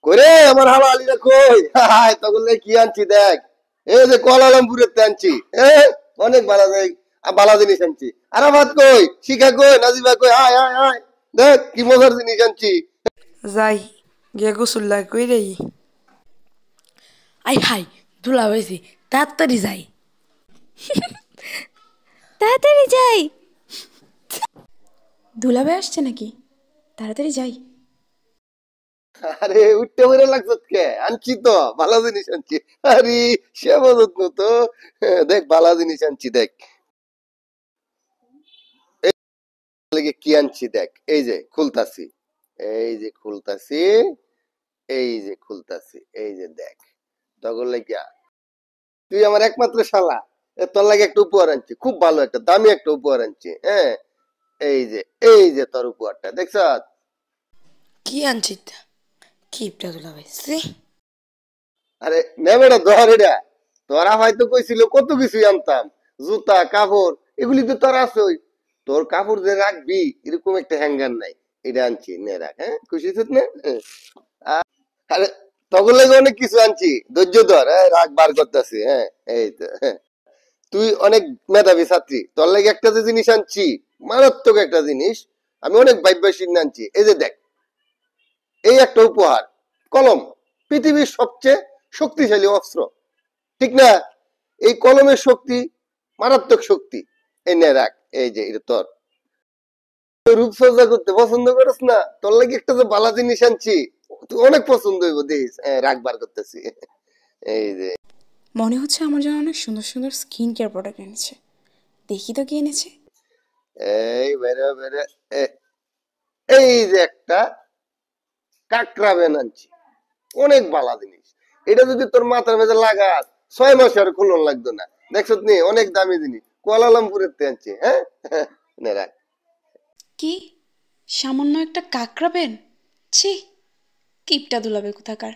করে আমার হালালিরা কই হাই তখন কি আনছি দেখ এই যে কোয়ালালামপুরের আনছি অনেক ভালো জিনিস আনছি আরাফাত কই শিখা কই নাজিবা কই হাই হাই হাই দেখ কি মজার জিনিস আনছি যাই গিয়ে গোসল লাগ কই রে আই হাই ধুলা হয়েছে তাড়াতাড়ি যাই তাড়াতাড়ি যাই দুলাভাই আসছে নাকি তাড়াতাড়ি যাই আরে উঠতে বলে লাগছে কে আনছি তো ভালো জিনিস আনছি আরে সে বলত তো দেখ ভালো জিনিস আনছি দেখ কি আনছি দেখ এই যে খুলতাছি এই যে খুলতাছি এই যে খুলতাছি এই যে দেখ তখন লাগিয়া তুই আমার একমাত্র শালা তোর লাগে একটা উপহার আনছি খুব ভালো একটা দামি একটা উপহার আনছি হ্যাঁ এই যে তোর উপহারটা দেখছ কি আনছি কিপটা দুলাভাই আরে নেবেটা ধর এটা তোরা হয়তো কইছিল কত কিছুই আনতাম জুতা কাপড় এগুলি তো তোর আছে তোর কাপড় যে রাখবি এরকম একটা হ্যাঙ্গার নাই এটা আনছি নে রাখ হ্যাঁ খুশি হচ্ছিস না আরে তখন লাগে অনেক কিছু আনছি ধৈর্য ধর রাগ বার করতেছি হ্যাঁ এই তো তুই অনেক মেধাবী ছাত্রী তোর লাগে একটা যে জিনিস আনছি মারাত্মক একটা জিনিস আমি অনেক ভাইবাসীন আনছি এই যে দেখ এই একটা উপহার কলম পৃথিবীর সবচেয়ে শক্তিশালী অস্ত্র ঠিক না এই কলমের শক্তি মারাত্মক শক্তি এই নে রাখ এই যে এটা তোর রূপসজ্জা করতে পছন্দ করিস না তোর লাগে একটা যে ভালো জিনিস আনছি তুই অনেক পছন্দ হইব দেখিস রাগ বার করতেছি এই যে মনে হচ্ছে আমার জন্য অনেক সুন্দর সুন্দর স্কিন কেয়ার প্রোডাক্ট এনেছে দেখি তো কি এনেছে এই বেরে বেরে এই যে একটা কাকড়া বেন আনছি অনেক ভালো জিনিস এটা যদি তোর মাথার মধ্যে লাগাস 6 মাস আর খুলন লাগতো না দেখছত নি অনেক দামি জিনিস কুয়ালালামপুরের আনছি হ্যাঁ নে রাখ কি সামান্য একটা কাকড়া পেন ছি কিপটা দুলাবে কোথাকার